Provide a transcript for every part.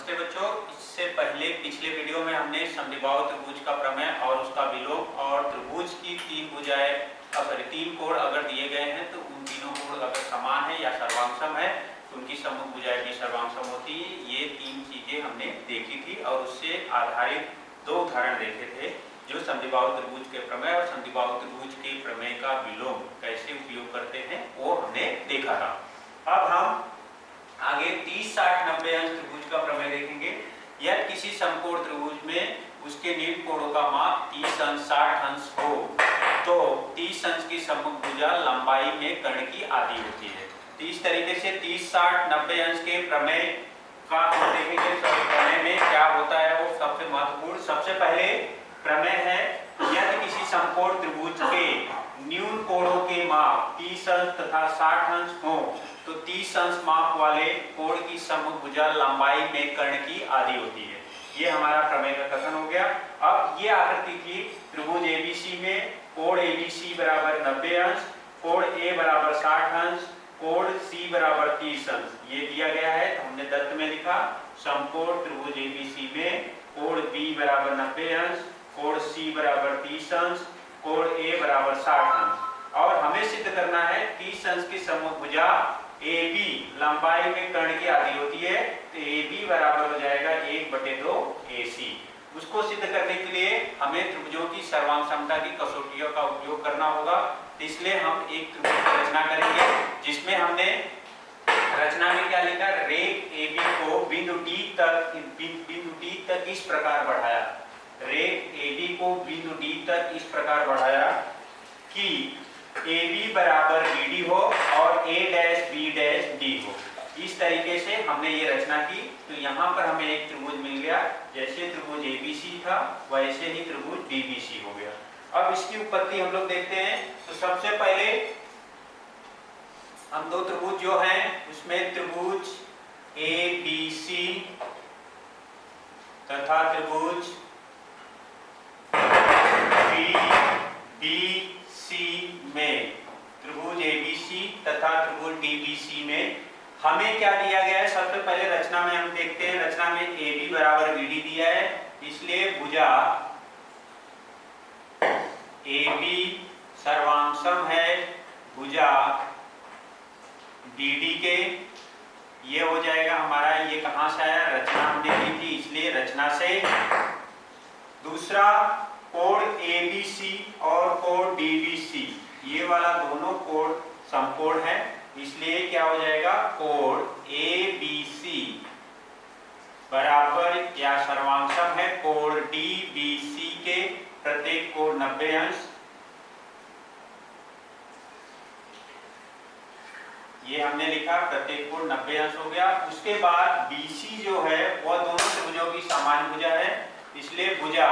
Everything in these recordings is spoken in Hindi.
नमस्ते बच्चों, इससे पहले पिछले वीडियो में हमने समद्विबाहु त्रिभुज का प्रमेय और उसका विलोम और त्रिभुज की तीन भुजाएं तीन कोण अगर दिए गए हैं तो उन तीनों कोण अगर समान है या सर्वांगसम है तो उनकी सम्मुख भुजाएं भी सर्वांगसम होती है। ये तीन चीजें हमने देखी थी और उससे आधारित दो उदाहरण देखे थे जो समद्विबाहु त्रिभुज के प्रमेय और समद्विबाहु त्रिभुज के प्रमेय का विलोम कैसे उपयोग करते हैं वो हमने देखा था। अब हम आगे 30, 60, 90 अंश त्रिभुज का प्रमेय देखेंगे। यदि किसी समकोण त्रिभुज में उसके निम्न कोणों का माप 30 अंश 60 अंश हो तो 30 अंश की सम्मुख भुजा लंबाई में कर्ण की आधी होती है। तो इस तरीके से 30, 60, 90 अंश के प्रमेय का हम देखेंगे। तो प्रमेय में क्या होता है वो सबसे महत्वपूर्ण। सबसे पहले प्रमेय है यदि किसी समकोण त्रिभुज के न्यून कोणों के माप 30 अंश तथा 60 अंश हो तो 30 अंश माप वाले कोण की सम्मुख भुजा लंबाई में कर्ण की आधी होती है। ये हमारा प्रमेय का कथन हो गया। अब ये आकृति थी त्रिभुज एबीसी में कोण एबीसी बराबर 90 अंश, कोण ए बराबर 60 अंश, कोण सी बराबर 30 अंश ये दिया गया है। तो हमने दत्त में लिखा समकोण त्रिभुज एबीसी में कोण बी बराबर 90 अंश, कोण सी बराबर 30 अंश, कोण ए बराबर 60 अंश और हमें सिद्ध करना है 30 अंश की सम्मुख भुजा AB लंबाई में कर्ण की आधी होती है। तो AB बराबर हो जाएगा 1/2 AC। उसको सिद्ध करने के लिए हमें त्रिभुजों की सर्वांग समता की कसौटियों का उपयोग करना होगा। तो इसलिए हम एक त्रिभुज की रचना करेंगे जिसमें हमने रचना में क्या लिखा, रेख AB को बिंदु D तक इस प्रकार बढ़ाया। रेख AB को बिंदु D तक इस प्रकार बढ़ाया कि AB बराबर BD हो और A dash B dash D हो। इस तरीके से हमने ये रचना की। तो यहाँ पर हमें एक त्रिभुज मिल गया। जैसे त्रिभुज ABC था वैसे ही त्रिभुज BBC हो गया। अब इसकी उत्पत्ति हम लोग देखते हैं। तो सबसे पहले हम दो त्रिभुज जो हैं उसमें त्रिभुज ABC तथा त्रिभुज BBC में त्रिभुज ABC तथा त्रिभुज DBC में हमें क्या दिया गया है। सबसे पहले रचना में हम देखते हैं। रचना में AB बराबर BD दिया है, इसलिए भुजा AB सर्वांगसम है भुजा BD के। ये हो जाएगा हमारा, ये कहां से आया, रचना हमने दी थी इसलिए रचना से। दूसरा कोण ABC और कोण DBC ये वाला दोनों कोण समकोण है, इसलिए क्या हो जाएगा, कोण ABC बराबर या सर्वांगसम है कोण DBC के प्रत्येक कोण 90 अंश। ये हमने लिखा प्रत्येक कोण 90 अंश हो गया। उसके बाद BC जो है वह दोनों त्रिभुजों की समान भुजा है, इसलिए भुजा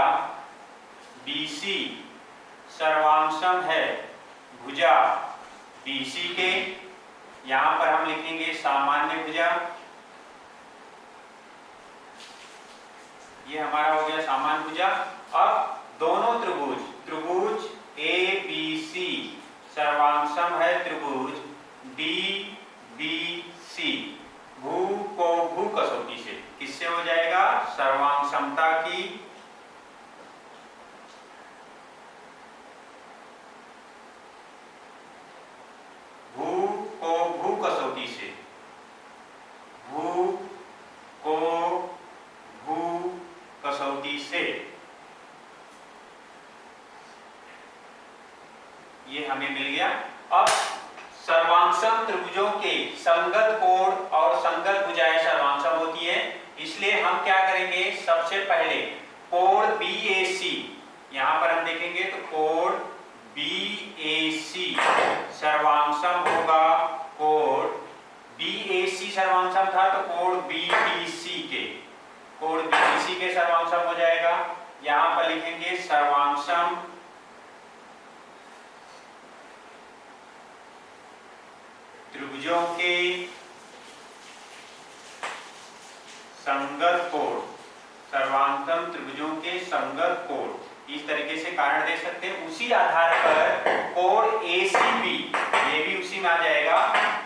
BC सर्वांगसम है भुजा BC के। यहां पर हम लिखेंगे सामान्य भुजा। ये हमारा हो गया सामान्य भुजा। अब दोनों त्रिभुज ABC सर्वांगसम है त्रिभुज DBC। भू को भू कसौटी से किससे हो जाएगा, सर्वांग समता की भू को भू कसौटी से। भू को भू कसौटी से ये हमें मिल गया। अब सर्वांगसम त्रिभुजों के संगत कोण और संगत भुजाएं सर्वांगसम होती हैं, इसलिए हम क्या करेंगे, सबसे पहले कोण BAC यहां पर हम देखेंगे तो कोण BAC सर्वांगसम होगा। कोण BAC सर्वांगसम था तो कोण BBC के सर्वांगसम हो जाएगा। यहां पर लिखेंगे सर्वांगसम त्रिभुजों के संगत कोण, सर्वांगसम त्रिभुजों के संगत कोण। इस तरीके से कारण दे सकते हैं। उसी आधार पर कोण ACB ये भी उसी में आ जाएगा।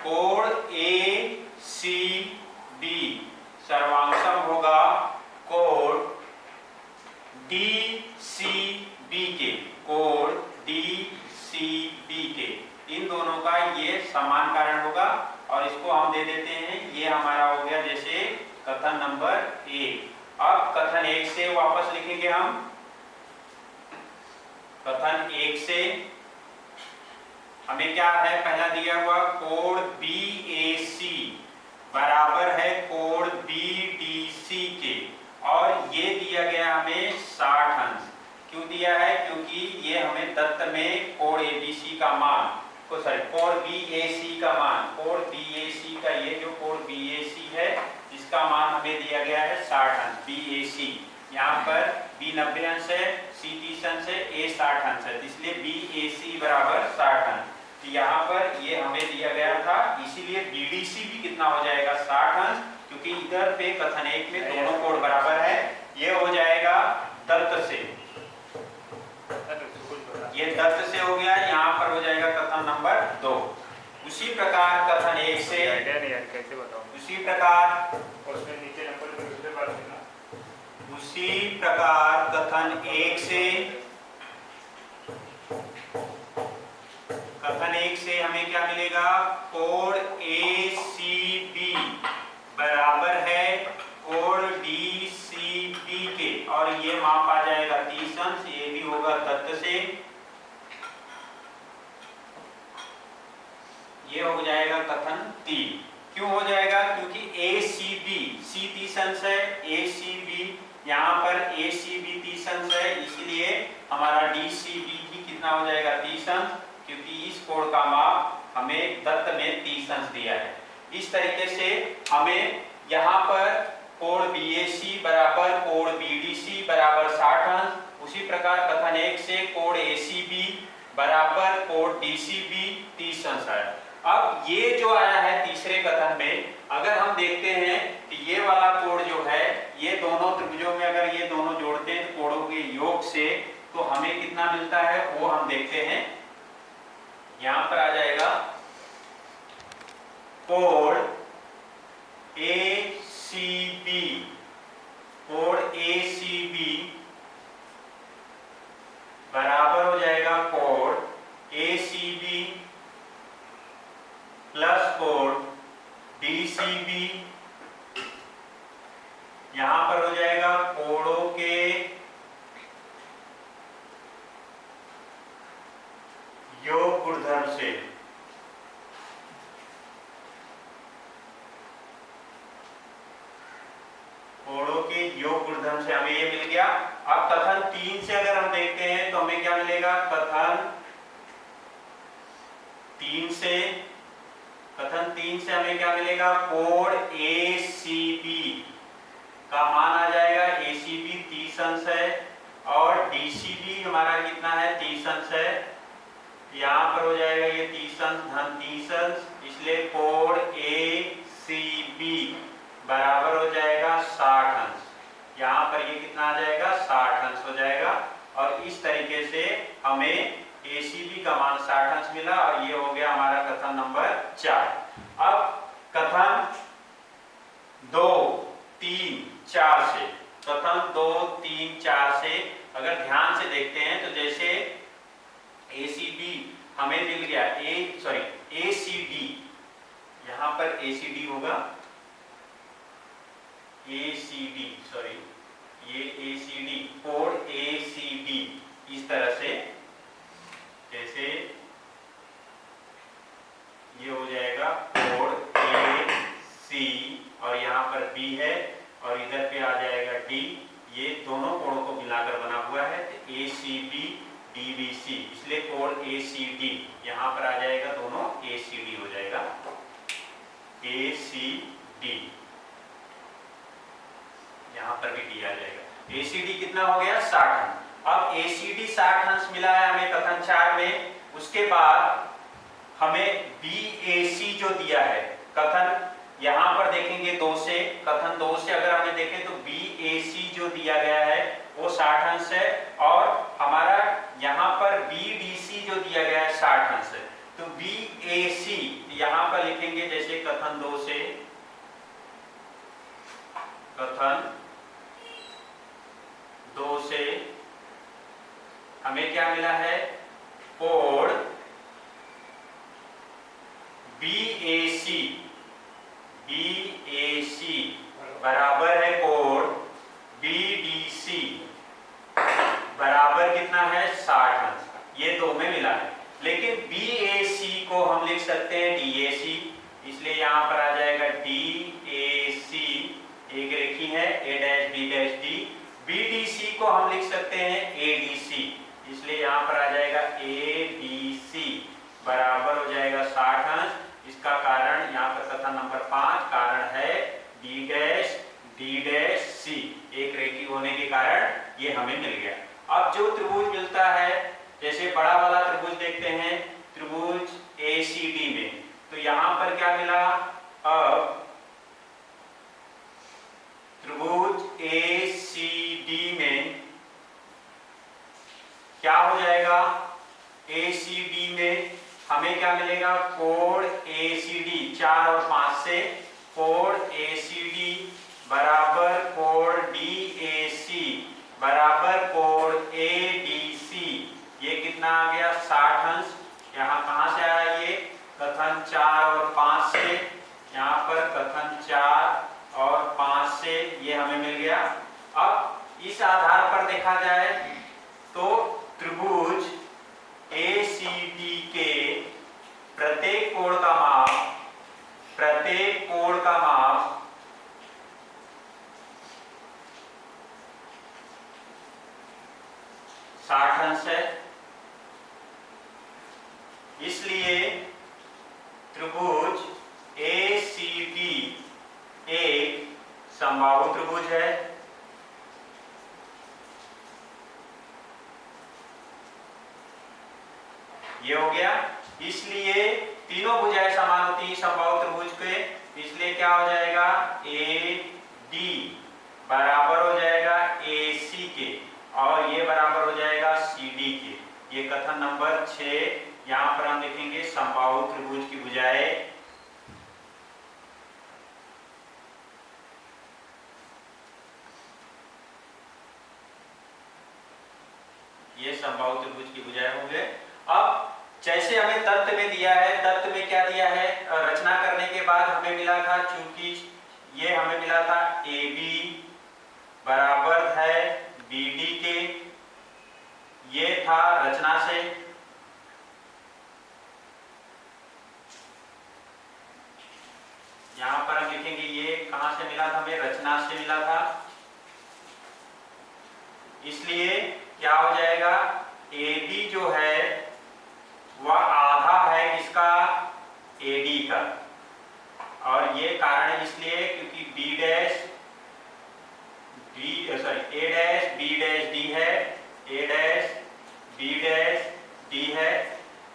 कोण ACB सर्वांगसम होगा कथन नंबर 1। अब कथन 1 से वापस लिखेंगे हम। कथन 1 से हमें क्या है, पहला दिया हुआ कोण BAC बराबर है कोण BDC के, और ये दिया गया हमें 60 अंश। क्यों दिया है? क्योंकि ये हमें दत्त में कोण ABC का मान, कोण BAC का मान, कोण BAC का ये जो कोण BAC है इसका मान हमें दिया गया है 60 अंश। BAC यहाँ पर B 90 अंश है, C 30 अंश है, A 60 अंश है, इसलिए BAC बराबर 60 अंश। तो यहाँ पर ये हमें दिया गया था, इसीलिए BDC भी कितना हो जाएगा 60 अंश, क्योंकि इधर पे कथन 1 में दोनों कोण बराबर है। ये हो जाएगा दत्त से, ये दत्त से हो गया, यहाँ पर हो जाएगा कथन नंबर 2। उसी प्रकार कथन 1 से कैसे बताऊं? उसी प्रकार उसमें नीचे नंबर पे दूसरे बात है ना। उसी प्रकार कथन 1 से, कथन 1 से हमें क्या मिलेगा, कोण ACB बराबर है कोण DCB के, और ये माप आ जाएगा 30 अंश, ये भी होगा दत्त से। ये हो जाएगा कथन 3। क्यों हो जाएगा? क्योंकि ACB, C 30 अंश है, ACB यहाँ पर ACB 30 अंश है, इसलिए हमारा DCB भी कितना हो जाएगा 30 अंश, क्योंकि इस कोण का माप हमें दत्त में 30 अंश दिया है। इस तरीके से हमें यहाँ पर कोण BAC बराबर कोण BDC बराबर 60 अंश, उसी प्रकार कथन 1 से कोण ACB बराबर कोण DCB 30 अंश है। अब ये जो आया है तीसरे कथन में, अगर हम देखते हैं कि ये वाला कोण जो है, ये दोनों त्रिभुजों में अगर ये दोनों जोड़ते हैं तो कोणों के योग से तो हमें कितना मिलता है वो हम देखते हैं। यहां पर आ जाएगा कोण ACB, कोण ACB बराबर हो जाएगा कोण ACB प्लस कोण DCB, यहां पर हो जाएगा कोणों के योग गुणधर्म से। कोणों के योग गुणधर्म से हमें ये मिल गया। अब कथन 3 से अगर हम देखते हैं तो हमें क्या मिलेगा, कथन 3 से, कथन 3 से हमें क्या मिलेगा, कोण ACB का मान आ जाएगा, ACB 30 अंश है और DCB हमारा कितना है 30 अंश है। यहाँ पर हो जाएगा ये 30 अंश धन 30 अंश, इसलिए कोण ACB बराबर हो जाएगा 60 अंश। यहाँ पर ये कितना आ जाएगा 60 अंश हो जाएगा, और इस तरीके से हमें ACB का मान 60 अंश मिला, और ये हो गया हमारा कथन नंबर 4। अब कथन 2, 3, 4 से, कथन 2, 3, 4 से अगर ध्यान से देखते हैं तो जैसे ACB हमें मिल गया, ACD, यहां पर ACD होगा, ACD, ये ACD, कोण ACD इस तरह से, जैसे ये हो जाएगा कोण AC और यहाँ पर B है और इधर पे आ जाएगा D, ये दोनों कोणों को मिलाकर बना हुआ है तो ACB DBC, इसलिए कोण ACD यहाँ पर आ जाएगा, दोनों ACD हो जाएगा, ACD यहाँ पर भी D आ जाएगा। ACD कितना हो गया 60 अंश। अब ACD 60 अंश मिला है हमें कथन 4 में, उसके बाद हमें BAC जो दिया है, कथन यहाँ पर देखेंगे 2 से, कथन 2 से अगर हमें देखें तो BAC जो दिया गया है वो 60 अंश है, और हमारा यहाँ पर BDC जो दिया गया है 60 अंश है। तो BAC यहाँ पर लिखेंगे जैसे कथन 2 से, कथन 2 से हमें क्या मिला है, कोण BAC बराबर है कोण BDC बराबर कितना है 60 अंश। ये दो में मिला है। लेकिन BAC को हम लिख सकते हैं DAC, इसलिए यहां पर आ जाएगा DAC, एक रेखी है A dash B dash D। BDC को हम लिख सकते हैं ADC, इसलिए यहां पर आ जाएगा ADC बराबर हो जाएगा 60 अंश। इसका कारण यहाँ पर कथन नंबर 5 कारण है D dash D dash C, एक रेखी होने के कारण ये हमें मिल गया। अब जो त्रिभुज मिलता है, जैसे बड़ा वाला त्रिभुज देखते हैं त्रिभुज ACD में, तो यहाँ पर क्या मिला, अब त्रिभुज ACD में क्या हो जाएगा, ACD में हमें क्या मिलेगा, कोण ACD 4 और 5 से कोण ACD बराबर कोण DAC बराबर कोण ADC, ये कितना आ गया 60 अंश। यहाँ कहाँ से आया ये, कथन 4 और 5 से, यहाँ पर कथन 4 और 5 से ये हमें मिल गया। अब इस आधार पर देखा जाए तो त्रिभुज ACD के प्रत्येक कोण का माप 60 अंश है। इसलिए त्रिभुज ACD एक समबाहु त्रिभुज है। ये हो गया। इसलिए तीनों भुजाएं समान होती हैं समबाहु त्रिभुज के, इसलिए क्या हो जाएगा, AD बराबर हो जाएगा AC के और ये बराबर हो जाएगा CD के। ये कथन नंबर 6। यहाँ पर हम लिखेंगे समबाहु त्रिभुज की भुजाएं ये समबाहु त्रिभुज की भुजाएं होंगे। अब जैसे हमें तत्व में दिया है, तत्व में क्या दिया है, रचना करने के बाद हमें मिला था, चूंकि ये हमें मिला था AB बराबर है BD के, ये था रचना से। यहां पर हम लिखेंगे ये कहां से मिला था, हमें रचना से मिला था। इसलिए क्या हो जाएगा, AB जो है वह आधा है किसका, AD का, और ये कारण इसलिए क्योंकि A dash B dash D है, A dash B dash D है।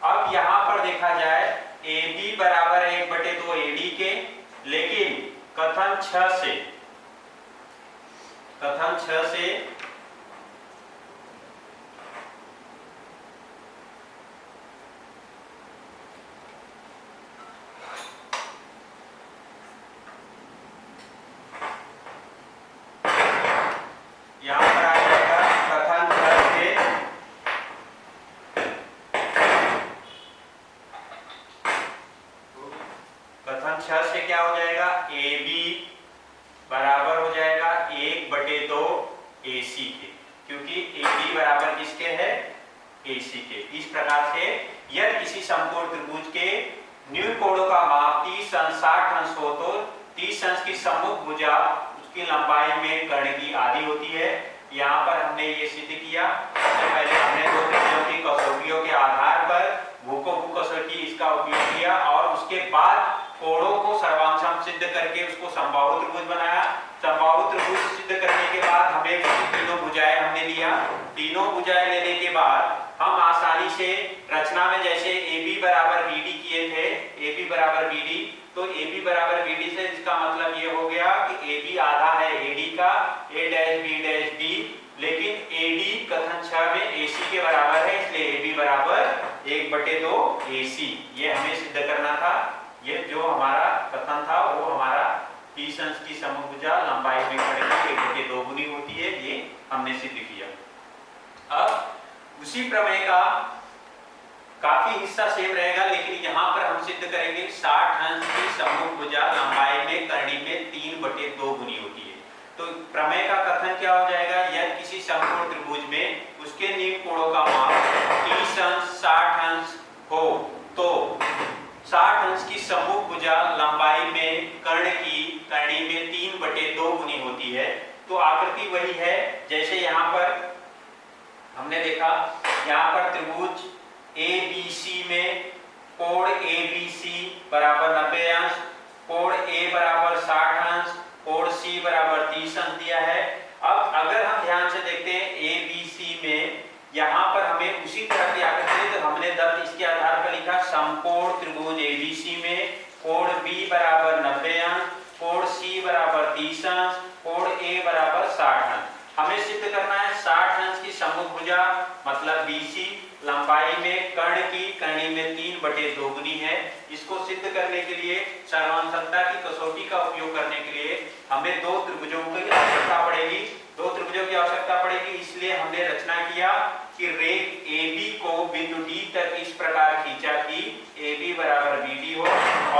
अब यहाँ पर देखा जाए AB बराबर है 1/2 AD के, लेकिन कथन 6 से यहाँ पर आ जाएगा कथन 6 से क्या हो जाएगा, AB बराबर हो जाएगा 1/2 AC के, क्योंकि AB बराबर किसके है, AC के। इस प्रकार से यदि किसी समकोण त्रिभुज के न्यून कोणों का माप 30 अंश 60 अंश हो तो 30 अंश की सम्मुख भुजा उसकी लंबाई में कर्ण की आधी होती है। यहाँ पर हमने ये सिद्ध किया। सबसे पहले हमने दो त्रिभुजों की कसौटियों के आधार पर भू कसौटी इसका उपयोग किया और उसके बाद कोणों को सर्वांशम सिद्ध करके उसको समबाहु त्रिभुज बनाया। समबाहु त्रिभुज सिद्ध करने के बाद हमें तीनों भुजाएं हमने लिया। तीनों भुजाएं लेने के बाद हम आसानी से रचना में जैसे AB बराबर BD किए थे, AB बराबर BD, तो AB बराबर BD से इसका मतलब ये हो गया कि AB आधा है AD का, A dash B dash D, लेकिन AD कथन 6 में AC के बराबर है, इसलिए AB बराबर 1/2 AC। ये हमें सिद्ध करना था। ये जो हमारा कथन था वो हमारा 30 अंश की समभुजा लंबाई में कर्ण की 1/2 गुनी होती है, ये हमने सिद्ध किया। अब उसी प्रमेय का काफी हिस्सा सेम रहेगा, लेकिन यहाँ पर हम सिद्ध करेंगे 60 अंश की समभुजा लंबाई में कर्णी में 3/2 गुनी होती है। तो प्रमेय का कथन क्या हो जाएगा, यदि किसी समकोण त्रिभुज में उसके नील कोणों का माप 30 अंश 60 अंश हो तो 60 अंश की सम्मुख भुजा लंबाई में कर्ण की करणी में 3/2 गुनी होती है। तो आकृति वही है जैसे यहाँ पर हमने देखा, यहाँ पर त्रिभुज ABC में कोण ABC बराबर 90 अंश, कोण A बराबर 60 अंश, कोण C बराबर 30 अंश दिया है। अब अगर हम ध्यान से देखते हैं ABC में यहाँ पर हमें उसी तरह की आकृति, तो हमने दत्त इसके आधार पर लिखा समकोण त्रिभुज ABC में कोण B बराबर 90 अंश, कोण C बराबर 30 अंश, कोण A बराबर 60 अंश। हमें सिद्ध करना है 60 अंश की सम्मुख भुजा मतलब BC लंबाई में कर्ण की करणी में 3/2 गुनी है। इसको सिद्ध करने के लिए सर्वांशता की कसौटी का उपयोग करने के लिए हमें दो त्रिभुजों की आवश्यकता पड़ेगी। दो त्रिभुजों की आवश्यकता पड़ेगी, इसलिए हमने रचना किया कि रेख AB को बिंदु D तक इस प्रकार खींचा कि AB बराबर BD हो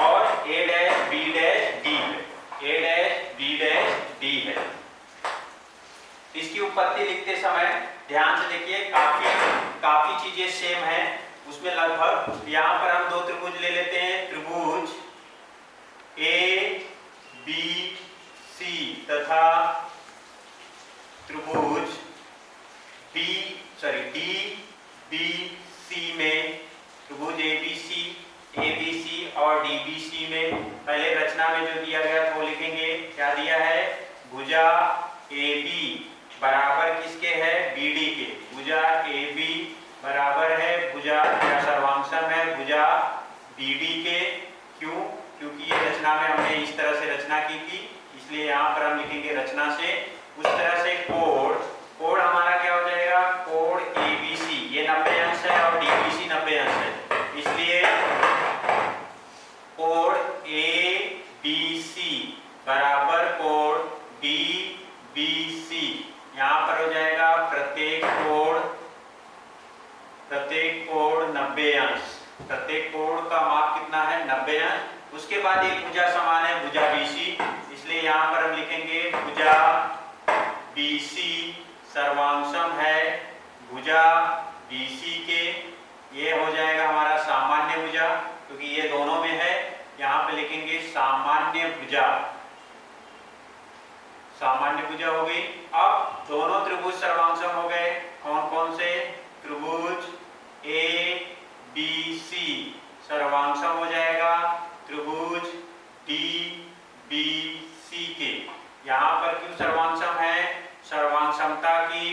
और A dash B dash D है, A dash B dash D है। इसकी उत्पत्ति लिखते समय ध्यान से देखिए, काफी चीजें सेम है उसमें लगभग। यहाँ पर हम दो त्रिभुज ले लेते हैं, त्रिभुज ABC तथा त्रिभुज DBC में, त्रिभुज ABC और DBC में पहले रचना में जो दिया गया था वो लिखेंगे। क्या दिया है, भुजा AB बराबर किसके है, BD के। भुजा AB बराबर है भुजा या सर्वांशम है भुजा BD के। क्यों, क्योंकि ये रचना में हमने इस तरह से रचना की थी, इसलिए यहाँ पर हम लिखेंगे रचना से उस तरह से। कोण हमारा क्या हो जाएगा, कोण ABC ये 90 अंश है और DBC 90 अंश है, इसलिए कोण ABC बराबर कोण DBC। यहाँ पर हो जाएगा प्रत्येक कोण 90 अंश। प्रत्येक कोण का माप कितना है, 90 अंश। उसके बाद एक भुजा समान है भुजा BC, इसलिए यहाँ पर हम लिखेंगे भुजा BC सर्वांशम है भुजा BC के। ये हो जाएगा हमारा सामान्य भुजा, क्योंकि ये दोनों में है। यहाँ पे लिखेंगे सामान्य भुजा, सामान्य भुजा हो गई। अब दोनों त्रिभुज सर्वांशम हो गए। कौन कौन से, त्रिभुज ABC सर्वांशम हो जाएगा त्रिभुज DBC के। यहाँ पर क्यों सर्वांशम है, सर्वांशमता की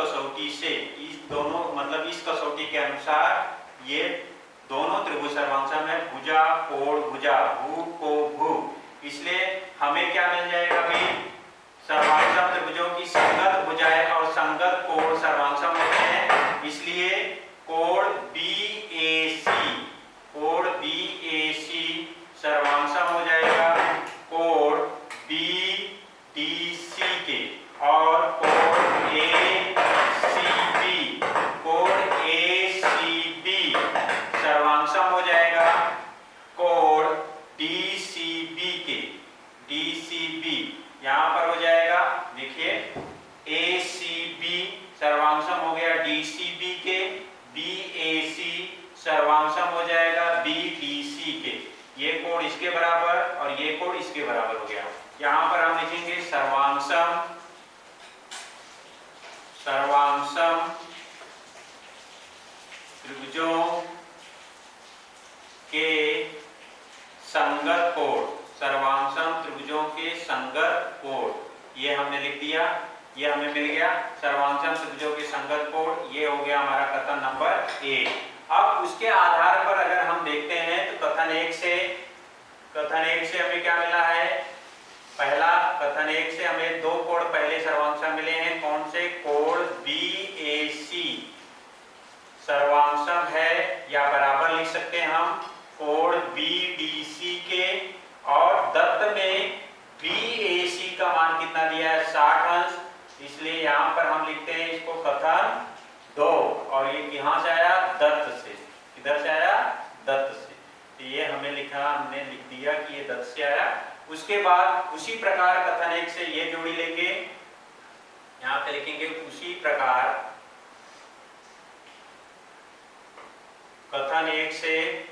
कसौटी से इस दोनों मतलब इस कसौटी के अनुसार ये दोनों त्रिभुज सर्वांशम है, भुजा कोण भुजा, भू को भू। इसलिए हमें क्या मिल जाएगा भाई, सर्वांशम त्रिभुजों की संगत भुजाएं और संगत कोण सर्वांशम होते हैं। इसलिए कोण BAC सर्वांशम हो जाएगा कोण BDC के, और कोण ACB सर्वांशम हो जाएगा कोण DCB के। DCB यहाँ पर हो जाएगा, देखिए ACB सर्वांशम हो गया DCB के, BAC सर्वांशम हो जाएगा BDC के। ये कोण इसके बराबर और ये कोण इसके बराबर हो गया। यहाँ पर हम लिखेंगे सर्वांशम त्रिभुजों के संगत कोण, सर्वांशम त्रिभुजों के संगत कोण, ये हमने लिख दिया, ये हमें मिल गया सर्वांशम त्रिभुजों के संगत कोण। ये हो गया हमारा कथन नंबर 1। अब उसके आधार पर अगर हम देखते हैं तो कथन 1 से हमें क्या मिला है, पहला कथन 1 से हमें दो कोण पहले सर्वांशम मिले हैं। कौन से, कोण BAC सर्वांशम है या बराबर लिख सकते हैं हम कोण BDC के, और दत्त में BAC का मान कितना दिया है, 60 अंश, इसलिए यहाँ पर हम लिखते हैं इसको कथन 2। और ये कहाँ से आया? दत्त से। किधर से आया? दत्त से। तो ये हमने लिख दिया कि ये दत्त से आया। उसके बाद उसी प्रकार कथन 1 से ये जोड़ी लेंगे, यहाँ पे लिखेंगे उसी प्रकार कथन 1 से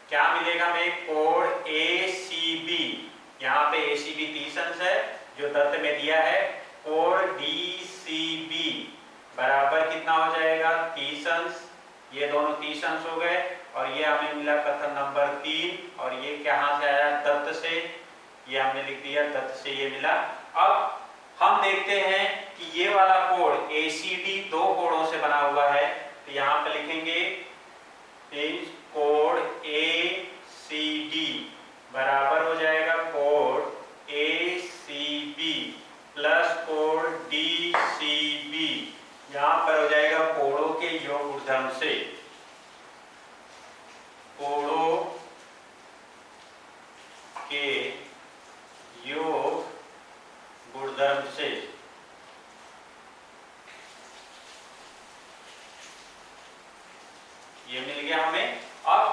क्या मिलेगा हमें? Code ACB। यहाँ पे ACB 30 अंश है जो दत्त में दिया है। कोड DCB बराबर कितना हो जाएगा? 30 अंश। ये दोनों 30 अंश हो गए। और ये हमें मिला कथन नंबर 3। और ये कहाँ से आया? दत्त से। ये हमने लिख दिया, दत्त से ये मिला। अब हम देखते हैं कि ये वाला कोड ACD 2 कोडों से बना हुआ है। तो यहाँ पे लिखेंगे कोड ACD बराबर हो जाएगा code ACB plus code DCB। यहाँ पर हो जाएगा कोडों के योग ऊर्ध्वम से। कोडों के योग गुणधर्म से। ये मिल गया हमें। अब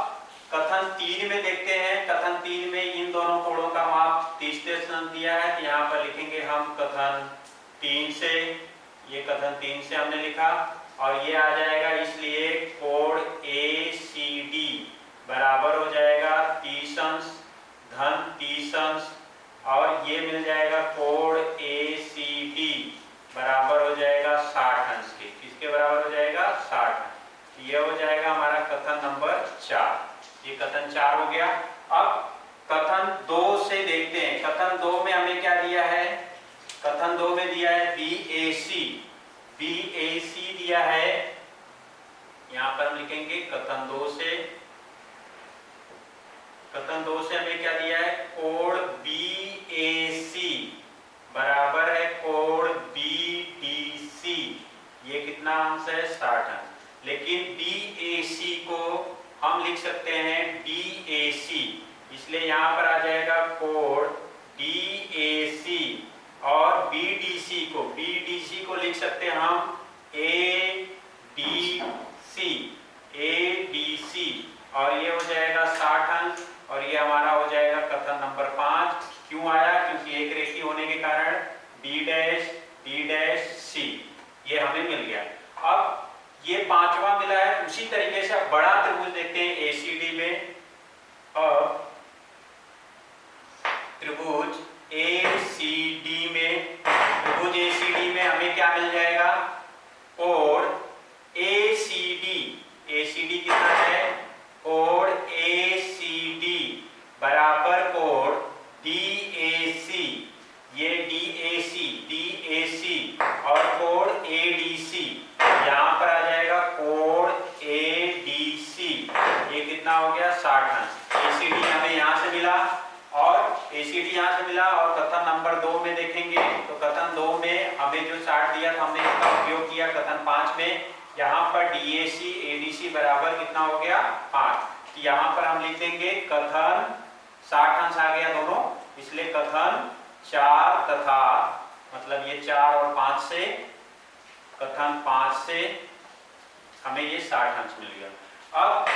कथन 3 में देखते हैं। कथन 3 में इन दोनों कोणों का माप 30 दिया है। तो यहाँ पर लिखेंगे हम कथन 3 से। ये कथन 3 से हमने लिखा और ये आ जाएगा, इसलिए कोड ACD बराबर हो जाएगा 30 अंश धन 30 अंश। और ये मिल जाएगा कोड ACD बराबर हो जाएगा 60 अंश के। किसके बराबर हो जाएगा? 60 अंश। ये हो जाएगा हमारा कथन नंबर 4। ये कथन 4 हो गया। अब कथन 2 से देखते हैं। कथन 2 में हमें क्या दिया है? कथन 2 में दिया है BAC दिया है। यहां पर हम लिखेंगे कथन 2 से। कथन 2 से हमें क्या दिया है? कोड BAC बराबर है कोड BDC। ये कितना अंश है? 60 अंश। लेकिन BAC को हम लिख सकते हैं DAC, इसलिए यहां पर आ जाएगा कोड DAC। और BDC को लिख सकते हैं हम ADC। और ये हो जाएगा 60 अंश। और ये हमारा हो जाएगा कथन नंबर 5। क्यों आया? क्योंकि एक रेखी होने के कारण B', ये हमें मिल गया। अब ये 5वां मिला है। उसी तरीके से बड़ा त्रिभुज देखते हैं ACD में। अब त्रिभुज ACD में हमें क्या मिल जाएगा? कोड ACD कितना है? कोड ACD बराबर कोड DAC। ये DAC और कोड ADC। यहाँ पर आ जाएगा कोड ADC। ये कितना हो गया? 60 अंश। ACD हमें यहाँ से मिला और ACD यहाँ से मिला। और कथन नंबर 2 में देखेंगे तो कथन 2 में हमें जो 60 दिया था हमने इसका उपयोग किया। कथन 5 में यहाँ पर DAC ADC बराबर कितना हो गया? 5। तो यहाँ पर हम लिख देंगे कथन 60 अंश आ गया दोनों, इसलिए कथन 4 तथा मतलब ये 4 और 5 से, कथन 5 से हमें ये 60 अंश मिल गया। अब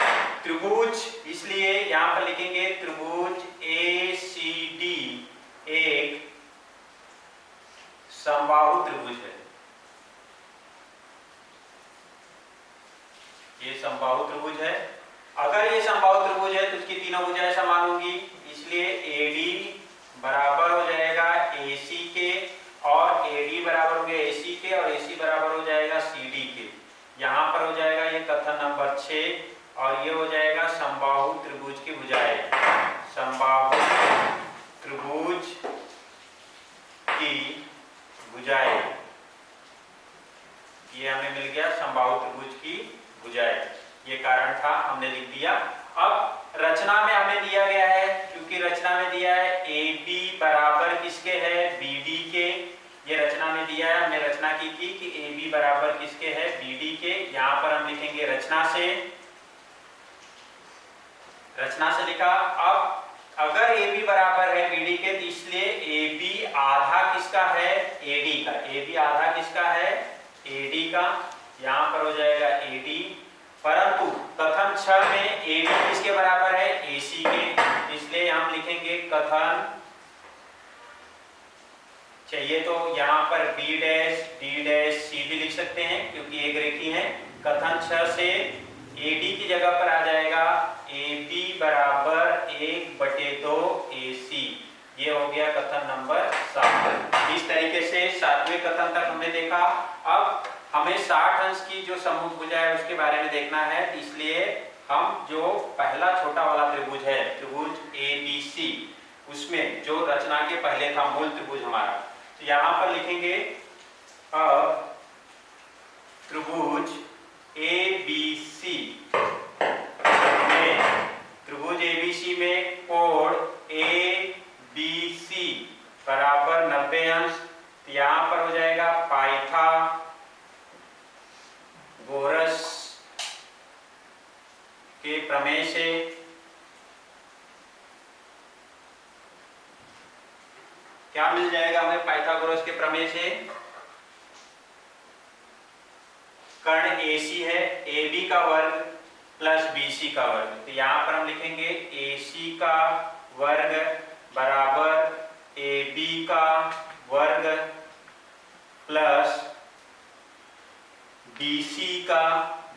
त्रिभुज, इसलिए यहां पर लिखेंगे त्रिभुज ACD एक समबाहु त्रिभुज है। ये समबाहु त्रिभुज है। अगर ये समबाहु त्रिभुज है तो उसकी तीनों भुजाएं समान होंगी, इसलिए AD बराबर हो जाएगा AC के और AD बराबर हो गया AC के और AC बराबर हो जाएगा CD के। यहाँ पर हो जाएगा ये कथन नंबर 6 और ये हो जाएगा समबाहु त्रिभुज की भुजाएं। समबाहु त्रिभुज की भुजाएं, ये हमें मिल गया समबाहु त्रिभुज की भुजाएं। ये कारण था, हमने लिख दिया। अब रचना में हमें दिया गया है, क्योंकि रचना में दिया है AB बराबर किसके है? BD के। ये रचना में दिया है, हमने रचना की थी कि AB बराबर किसके है? BD के। यहाँ पर हम लिखेंगे रचना से लिखा। अब अगर AB बराबर है BD के तो इस इसलिए AB आधा किसका है, AD का। AB आधा किसका है, AD का। यहाँ पर हो जाएगा AD, परंतु कथन 6 में AB किसके बराबर है, AC के, इसलिए हम लिखेंगे कथन, चाहिए तो यहाँ पर B dash D dash C भी लिख सकते हैं क्योंकि एक रेखी है। कथन 6 से AD की जगह पर आ जाएगा AB बराबर 1/2 AC। ये हो गया कथन नंबर 7। इस तरीके से 7वें कथन तक हमने देखा। अब हमें 60 अंश की जो समभुजा है उसके बारे में देखना है, इसलिए हम जो पहला छोटा वाला त्रिभुज है, त्रिभुज ABC, उसमें जो रचना के पहले था मूल त्रिभुज हमारा, तो यहाँ पर लिखेंगे अब त्रिभुज ABC में, त्रिभुज ABC में कोण ABC बराबर 90 अंश। तो यहाँ पर हो जाएगा पाइथागोरस के प्रमेय से क्या मिल जाएगा हमें, पाइथागोरस के प्रमेय से कर्ण AC है, AB का वर्ग प्लस BC का वर्ग। तो यहाँ पर हम लिखेंगे AC का वर्ग बराबर AB का वर्ग प्लस BC का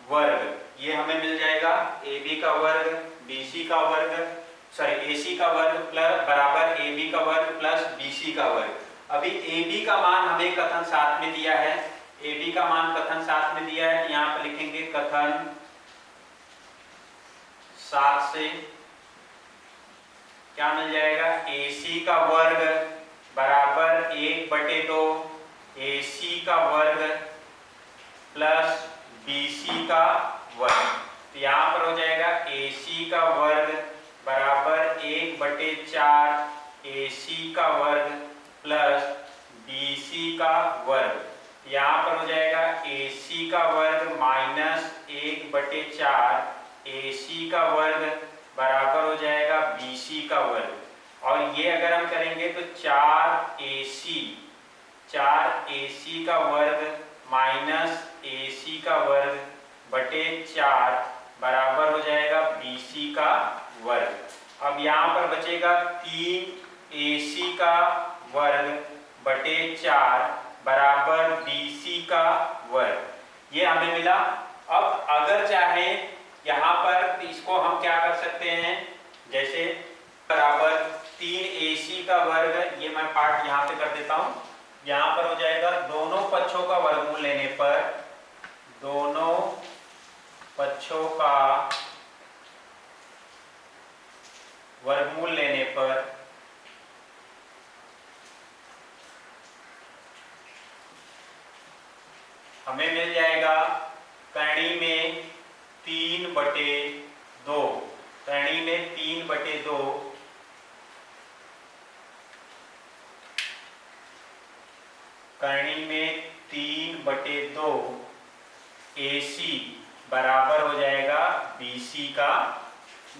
वर्ग। ये हमें मिल जाएगा AB का वर्ग, BC का वर्ग, सॉरी AC का वर्ग प्लस बराबर AB का वर्ग प्लस BC का वर्ग। अभी AB का मान हमें कथन 7 में दिया है, AB का मान कथन 7 में दिया है, यहाँ पर लिखेंगे कथन 7 से क्या मिल जाएगा, AC का वर्ग बराबर 1/2 AC का वर्ग प्लस BC का वर्ग। तो यहाँ पर हो जाएगा AC का वर्ग बराबर 1/4 AC का वर्ग प्लस BC का वर्ग। यहाँ पर हो जाएगा AC का वर्ग माइनस 1/4 AC का वर्ग बराबर हो जाएगा BC का वर्ग। और ये अगर हम करेंगे तो 4AC का वर्ग माइनस AC का वर्ग बटे 4 बराबर हो जाएगा BC का वर्ग। अब यहाँ पर बचेगा 3AC का वर्ग बटे 4 बराबर BC का वर्ग। ये हमें मिला। अब अगर चाहे यहाँ पर इसको हम क्या कर सकते हैं, जैसे बराबर 3AC का वर्ग, ये मैं पार्ट यहाँ पे कर देता हूँ। यहाँ पर हो जाएगा दोनों पक्षों का वर्गमूल लेने पर, दोनों पक्षों का वर्गमूल लेने पर हमें मिल जाएगा कर्ण में 3/2, कर्ण में 3/2 कर्ण में 3/2 AC बराबर हो जाएगा BC का,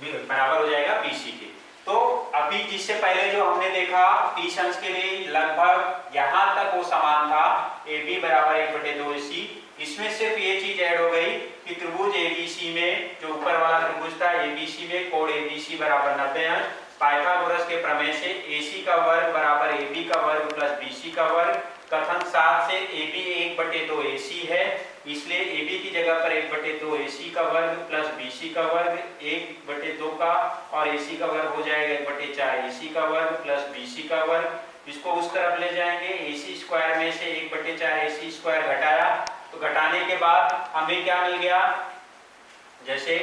बराबर हो जाएगा BC के। तो अभी जिससे पहले जो हमने देखा 30 अंश के लिए लगभग यहाँ तक वो समान था, AB बराबर 1/2 AC। इसमें सिर्फ ये चीज ऐड हो गई कि त्रिभुज ABC में, जो ऊपर वाला त्रिभुज था ABC में, कोण ABC बराबर 90 अंश। पाइथागोरस के प्रमेय से AC का वर्ग बराबर AB का वर्ग प्लस BC का वर्ग। कथन 7 से AB 1/2 AC है, इसलिए AB की जगह पर 1/2 AC का वर्ग प्लस BC का वर्ग 1/2 का, और AC का वर्ग हो जाएगा 1/4 AC का वर्ग प्लस BC का वर्ग। इसको उस तरफ ले जाएंगे, AC स्क्वायर में से 1/4 AC स्क्वायर घटाया, तो घटाने के बाद हमें क्या मिल गया, जैसे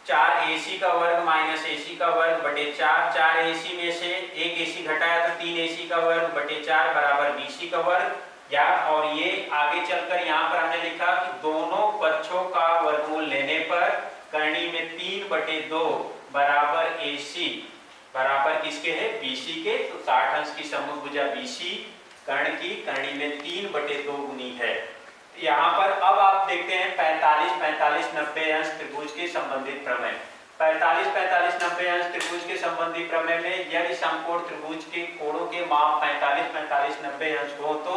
4AC का वर्ग माइनस AC का वर्ग बटे 4, 4AC में से 1 AC घटाया तो 3AC का वर्ग बटे 4 बराबर BC का वर्ग। या और ये आगे चलकर यहाँ पर हमने लिखा कि दोनों पक्षों का वर्गमूल लेने पर कर्णी में 3/2 बराबर AC बराबर किसके है, BC के। तो 60 अंश की समभुजा BC कर्ण की कर्णी में 3/2 गुनी है। यहाँ पर अब आप देखते हैं 45, 45, 90 अंश त्रिभुज के संबंधित प्रमेय। 45 45 90 अंश त्रिभुज के संबंधी प्रमेय में यदि समकोण त्रिभुज के कोणों के माप 45 45 90 अंश हो तो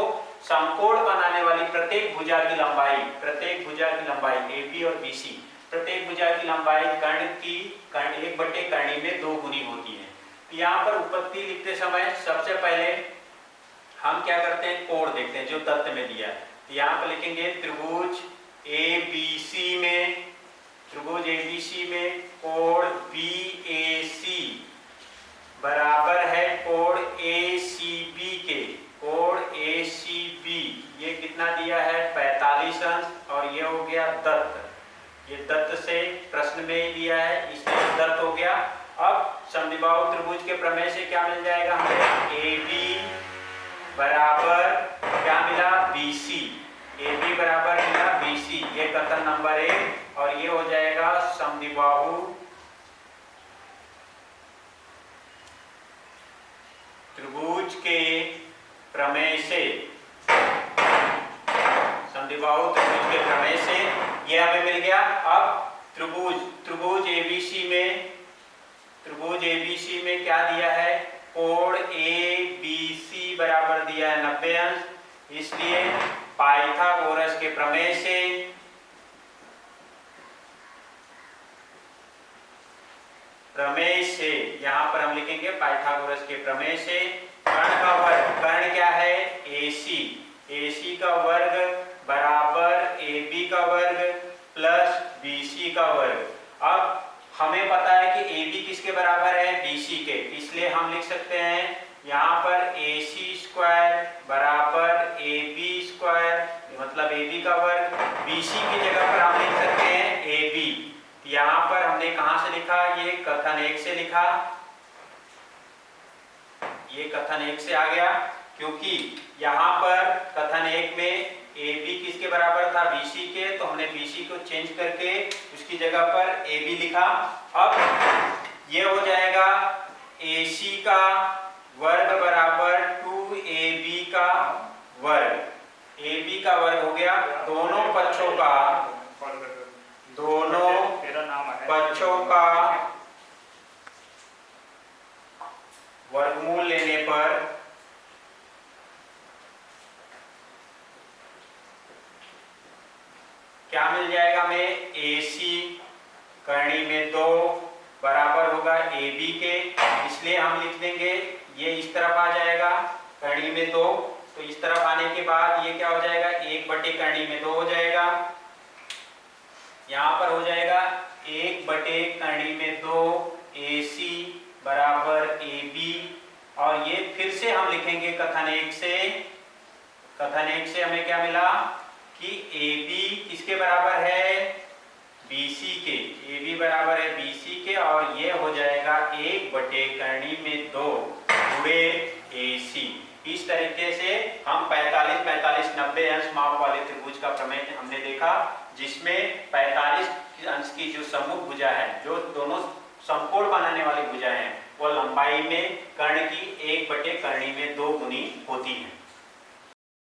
समकोण बनाने वाली प्रत्येक भुजा की लंबाई AB और BC प्रत्येक भुजा की लंबाई कर्ण 1 करणी में 2 गुनी होती है। तो यहाँ पर उत्पत्ति लिखते समय सबसे पहले हम क्या करते हैं, कोण देखते हैं जो तत्व में दिया है। तो यहाँ पर लिखेंगे त्रिभुज ABC में कोण BAC बराबर है कोण ACB के। कोण ACB ये कितना दिया है 45 अंश और ये हो गया दत्त। ये दत्त से प्रश्न में ही दिया है इसलिए दत्त हो गया। अब समद्विबाहु त्रिभुज के प्रमेय से क्या मिल जाएगा हमें, AB बराबर क्या मिला BC। AB बराबर मिला BC, ये कथन नंबर 1 और ये हो जाएगा समद्विबाहु त्रिभुज के प्रमेय से। समद्विबाहु त्रिभुज के प्रमेय से ये हमें मिल गया। अब त्रिभुज ABC में क्या दिया है, कोण ABC बराबर दिया है 90 अंश, इसलिए पाइथागोरस के प्रमेय से यहाँ पर हम लिखेंगे पाइथागोरस के प्रमेय से कर्ण का वर्ग, कर्ण क्या है AC का वर्ग बराबर AB का वर्ग प्लस BC का वर्ग। अब हमें पता है कि AB किसके बराबर है, BC के, इसलिए हम लिख सकते हैं यहाँ पर AC स्क्वायर बराबर AB स्क्वायर मतलब AB का वर्ग। BC की जगह पर हम लिख सकते हैं AB। यहाँ पर हमने कहाँ से लिखा, ये कथन 1 से लिखा, ये कथन 1 से आ गया क्योंकि यहाँ पर कथन 1 में AB किसके बराबर था, BC के, तो हमने BC को चेंज करके उसकी जगह पर AB लिखा। अब ये हो जाएगा AC का वर्ग बराबर 2AB का वर्ग, AB का वर्ग हो गया। दोनों पक्षों का वर्गमूल लेने पर क्या मिल जाएगा हमें, AC करणी में 2 बराबर होगा AB के, इसलिए हम लिख देंगे ये इस तरफ आ जाएगा करणी में 2, तो इस तरफ आने के बाद ये क्या हो जाएगा 1 करणी में 2 हो जाएगा। यहाँ पर हो जाएगा 1 करणी में 2 AC बराबर AB और ये फिर से हम लिखेंगे कथन 1 से। कथन 1 से हमें क्या मिला कि AB किसके बराबर है, BC के, AB बराबर है BC के और ये हो जाएगा 1 करणी में 2 गुणे AC। इस तरीके से हम 45 45 90 अंश माप वाले त्रिभुज का प्रमेय हमने देखा, जिसमें 45 अंश की जो सम्मुख भुजा है, जो दोनों समकोण बनाने वाली भुजा है, वो लंबाई में कर्ण की 1 करणी में 2 गुनी होती है।